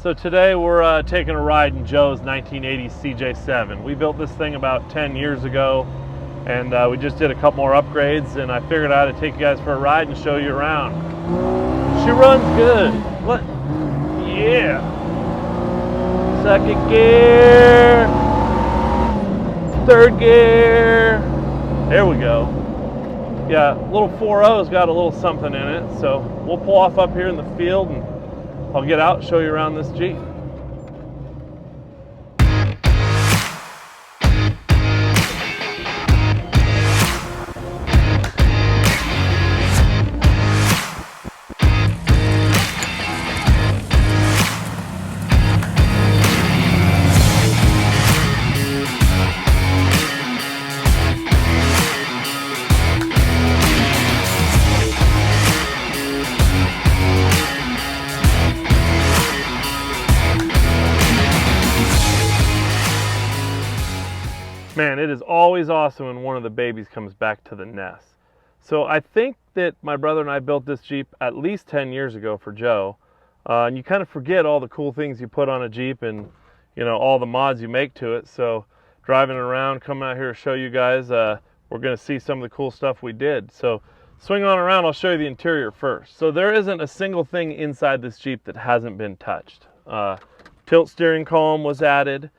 So today we're taking a ride in Joe's 1980 CJ-7. We built this thing about 10 years ago, and we just did a couple more upgrades, and I figured I ought to take you guys for a ride and show you around. She runs good. What? Yeah. Second gear. Third gear. There we go. Yeah, little 4.0's got a little something in it, so we'll pull off up here in the field and I'll get out and show you around this Jeep. Man, it is always awesome when one of the babies comes back to the nest. So I think that my brother and I built this Jeep at least 10 years ago for Joe. And you kind of forget all the cool things you put on a Jeep and, you know, all the mods you make to it. So driving around, coming out here to show you guys, we're going to see some of the cool stuff we did. So swing on around, I'll show you the interior first. So there isn't a single thing inside this Jeep that hasn't been touched. Tilt steering column was added.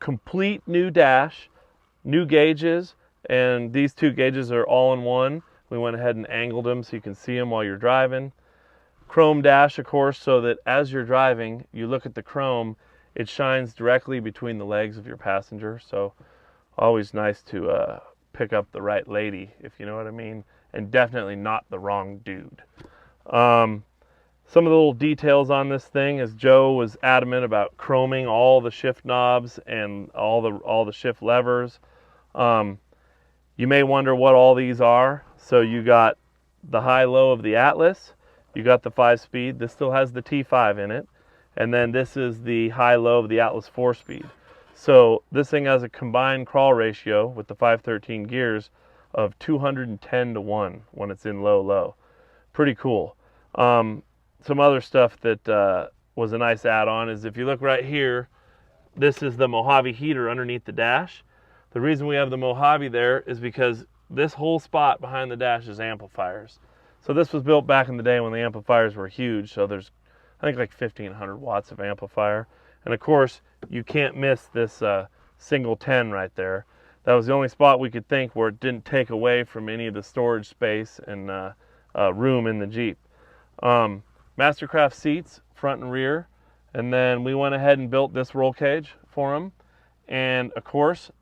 Complete new dash, new gauges, and these two gauges are all in one. We went ahead and angled them so you can see them while you're driving. Chrome dash, of course, so that as you're driving, you look at the chrome, it shines directly between the legs of your passenger. So always nice to pick up the right lady, if you know what I mean, and definitely not the wrong dude. Some of the little details on this thing is Joe was adamant about chroming all the shift knobs and all the shift levers. You may wonder what all these are. So you got the high-low of the Atlas, you got the 5-speed. This still has the T5 in it, and then this is the high-low of the Atlas 4-speed. So this thing has a combined crawl ratio with the 513 gears of 210-1 when it's in low-low. Pretty cool. Some other stuff that was a nice add-on is if you look right here, this is the Mojave heater underneath the dash. The reason we have the Mojave there is because this whole spot behind the dash is amplifiers. So this was built back in the day when the amplifiers were huge. So there's, I think, like 1,500 watts of amplifier. And of course, you can't miss this single 10 right there. That was the only spot we could think where it didn't take away from any of the storage space and room in the Jeep. Mastercraft seats, front and rear, and then we went ahead and built this roll cage for them. And of course,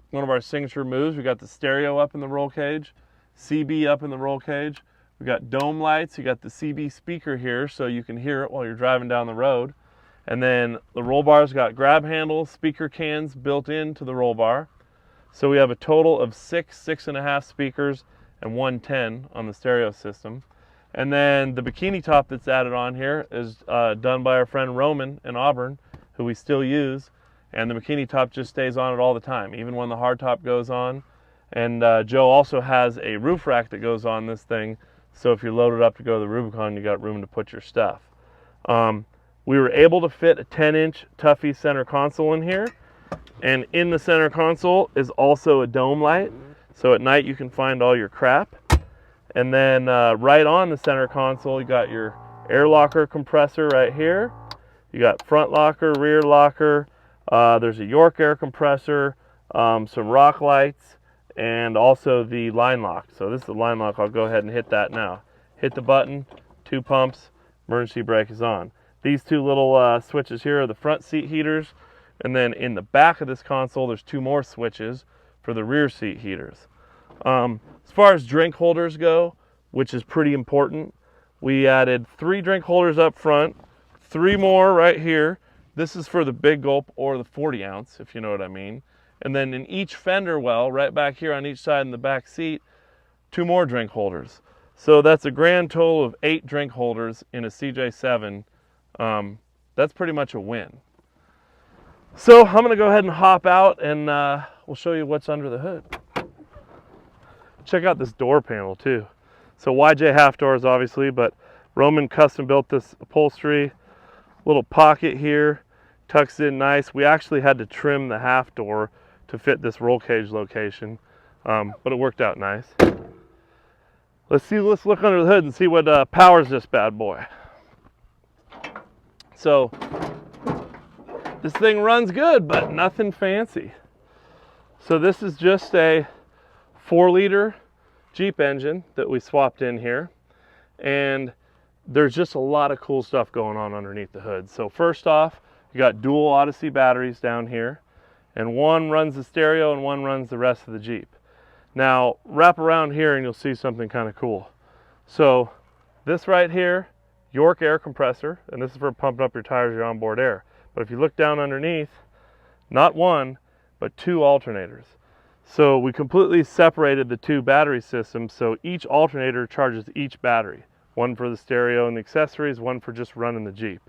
one of our signature moves, we got the stereo up in the roll cage, CB up in the roll cage. We got dome lights, you got the CB speaker here so you can hear it while you're driving down the road. And then the roll bar's got grab handles, speaker cans built into the roll bar. So we have a total of 6.5 speakers and 110 on the stereo system. And then the bikini top that's added on here is done by our friend Roman in Auburn, who we still use. And the bikini top just stays on it all the time, even when the hard top goes on. And Joe also has a roof rack that goes on this thing. So if you're loaded up to go to the Rubicon, you got room to put your stuff. We were able to fit a 10-inch Tuffy center console in here. And in the center console is also a dome light. So at night you can find all your crap. And then right on the center console, you got your air locker compressor right here. You got front locker, rear locker. There's a York air compressor, some rock lights, and also the line lock. So this is the line lock. I'll go ahead and hit that now. Hit the button, 2 pumps, emergency brake is on. These two little switches here are the front seat heaters. And then in the back of this console, there's 2 more switches for the rear seat heaters. As far as drink holders go, which is pretty important, we added 3 drink holders up front, 3 more right here. This is for the big gulp or the 40 ounce, if you know what I mean. And then in each fender well, right back here on each side in the back seat, 2 more drink holders. So that's a grand total of 8 drink holders in a CJ-7. That's pretty much a win. So I'm gonna go ahead and hop out and we'll show you what's under the hood. Check out this door panel too. So YJ half doors obviously, but Roman custom built this upholstery. Little pocket here, tucks in nice. We actually had to trim the half door to fit this roll cage location, but it worked out nice. Let's look under the hood and see what powers this bad boy. So this thing runs good, but nothing fancy. So this is just a 4-liter Jeep engine that we swapped in here, and there's just a lot of cool stuff going on underneath the hood. So first off, you got dual Odyssey batteries down here, and one runs the stereo and one runs the rest of the Jeep. Now wrap around here and you'll see something kind of cool. So this right here, York air compressor, and this is for pumping up your tires, your onboard air. But if you look down underneath, not one, but 2 alternators. So we completely separated the 2 battery systems, so each alternator charges each battery. One for the stereo and the accessories, one for just running the Jeep.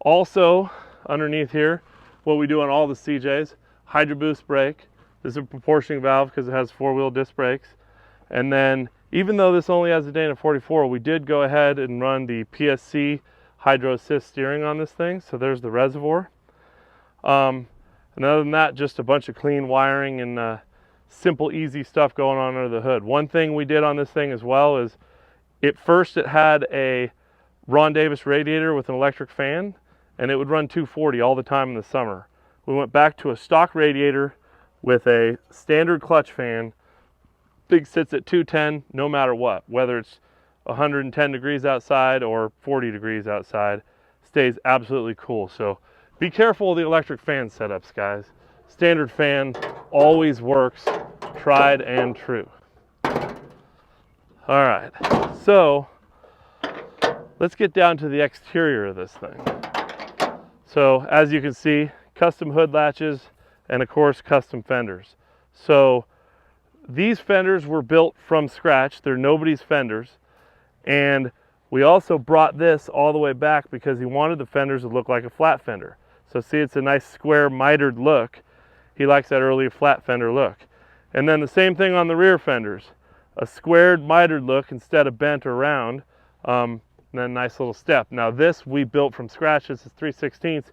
Also, underneath here, what we do on all the CJs, Hydro Boost brake. This is a proportioning valve because it has 4-wheel disc brakes. And then, even though this only has a Dana 44, we did go ahead and run the PSC Hydro Assist steering on this thing. So there's the reservoir. And other than that, just a bunch of clean wiring and simple, easy stuff going on under the hood. One thing we did on this thing as well is, at first it had a Ron Davis radiator with an electric fan, and it would run 240 all the time in the summer. We went back to a stock radiator with a standard clutch fan. Thing sits at 210 no matter what, whether it's 110 degrees outside or 40 degrees outside, stays absolutely cool. So be careful of the electric fan setups, guys. Standard fan always works, tried and true. All right, so let's get down to the exterior of this thing. So as you can see, custom hood latches and of course custom fenders. So these fenders were built from scratch. They're nobody's fenders. And we also brought this all the way back because he wanted the fenders to look like a flat fender. So see, it's a nice square mitered look. He likes that early flat fender look. And then the same thing on the rear fenders. A squared mitered look instead of bent or round. And then a nice little step. Now this we built from scratch. This is 3/16.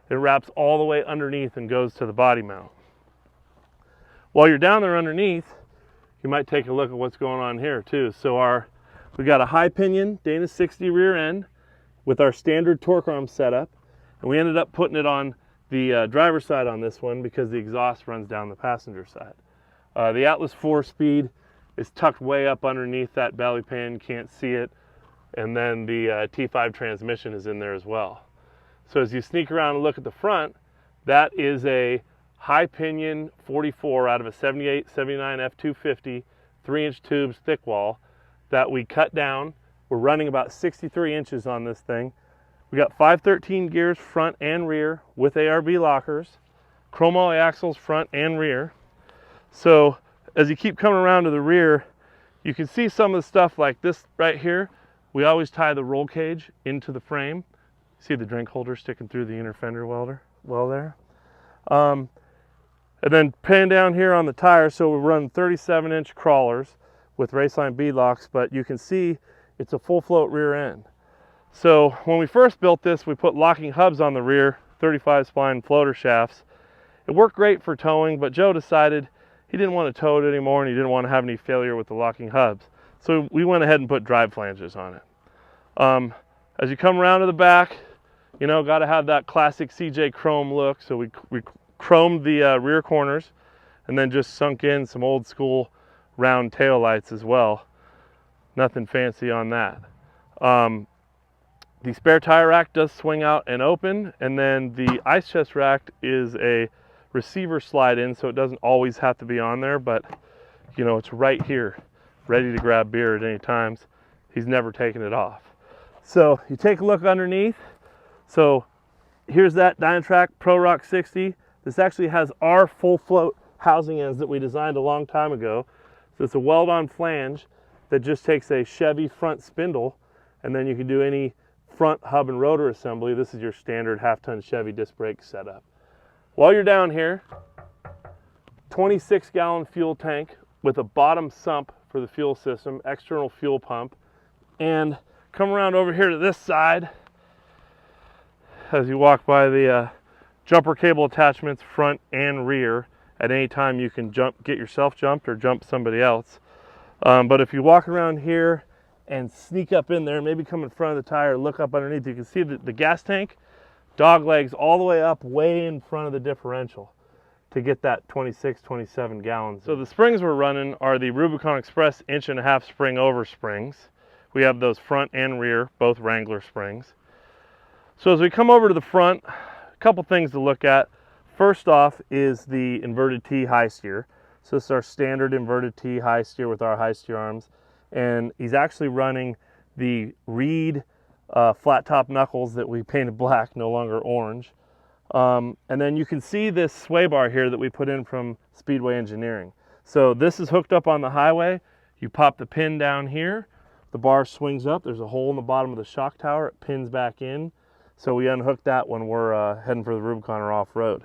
It wraps all the way underneath and goes to the body mount. While you're down there underneath, you might take a look at what's going on here too. So we got a high pinion Dana 60 rear end with our standard torque arm setup, and we ended up putting it on the driver's side on this one because the exhaust runs down the passenger side. The Atlas 4-speed is tucked way up underneath that belly pan, can't see it, and then the T5 transmission is in there as well. So as you sneak around and look at the front, that is a high pinion 44 out of a 78, 79 F250, 3-inch tubes thick wall that we cut down. We're running about 63 inches on this thing. We got 513 gears front and rear with ARB lockers, Chromoly axles front and rear. So as you keep coming around to the rear, you can see some of the stuff like this right here. We always tie the roll cage into the frame. See the drink holder sticking through the inner fender well there. And then pan down here on the tire, so we run 37-inch crawlers with Raceline bead locks, but you can see it's a full float rear end. So when we first built this, we put locking hubs on the rear, 35 spline floater shafts. It worked great for towing, but Joe decided he didn't want to tow it anymore and he didn't want to have any failure with the locking hubs. So we went ahead and put drive flanges on it. As you come around to the back, you know, got to have that classic CJ chrome look. So we chromed the rear corners and then just sunk in some old school round tail lights as well. Nothing fancy on that. The spare tire rack does swing out and open, and then the ice chest rack is a receiver slide in, so it doesn't always have to be on there, but you know, it's right here, ready to grab beer at any times. He's never taken it off. So you take a look underneath. So here's that Dynatrac Pro Rock 60. This actually has our full float housing ends that we designed a long time ago. So it's a weld-on flange that just takes a Chevy front spindle, and then you can do any front hub and rotor assembly. This is your standard half-ton Chevy disc brake setup. While you're down here, 26-gallon fuel tank with a bottom sump for the fuel system, external fuel pump, and come around over here to this side. as you walk by the jumper cable attachments front and rear. At any time you can get yourself jumped or jump somebody else. But if you walk around here and sneak up in there, maybe come in front of the tire, look up underneath, you can see the gas tank, dog legs all the way up, way in front of the differential to get that 26, 27 gallons. So the springs we're running are the Rubicon Express 1.5 inch spring over springs. We have those front and rear, both Wrangler springs. So as we come over to the front, a couple things to look at. First off is the inverted T high steer. So this is our standard inverted T high steer with our high steer arms. And he's actually running the Reed flat top knuckles that we painted black, no longer orange. And then you can see this sway bar here that we put in from Speedway Engineering. So this is hooked up on the highway. You pop the pin down here, the bar swings up, there's a hole in the bottom of the shock tower, it pins back in. So we unhook that when we're heading for the Rubicon or off-road.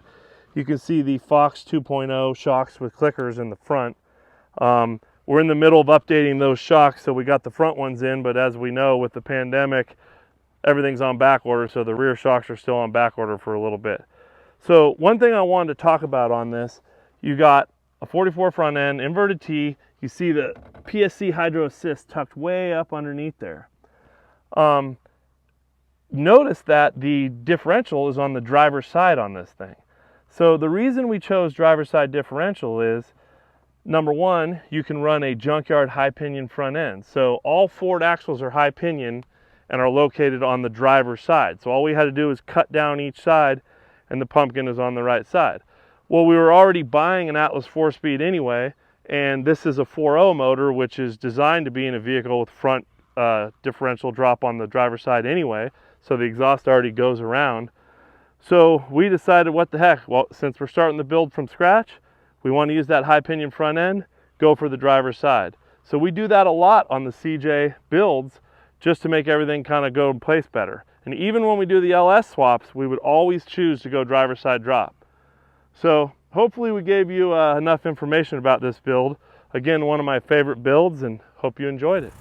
You can see the Fox 2.0 shocks with clickers in the front. We're in the middle of updating those shocks, so we got the front ones in, but as we know with the pandemic, everything's on back order, so the rear shocks are still on back order for a little bit. So one thing I wanted to talk about on this, you got a 44 front end, inverted T, you see the PSC Hydro Assist tucked way up underneath there. Notice that the differential is on the driver's side on this thing. So the reason we chose driver's side differential is, number one, you can run a junkyard high pinion front end. So all Ford axles are high pinion and are located on the driver's side. So all we had to do is cut down each side and the pumpkin is on the right side. Well, we were already buying an Atlas 4-speed anyway, and this is a 4.0 motor, which is designed to be in a vehicle with front differential drop on the driver's side anyway, so the exhaust already goes around. So we decided, what the heck, well, since we're starting the build from scratch, we want to use that high pinion front end, go for the driver's side. So we do that a lot on the CJ builds just to make everything kind of go in place better. And even when we do the LS swaps, we would always choose to go driver's side drop. So hopefully we gave you enough information about this build. Again, one of my favorite builds, and hope you enjoyed it.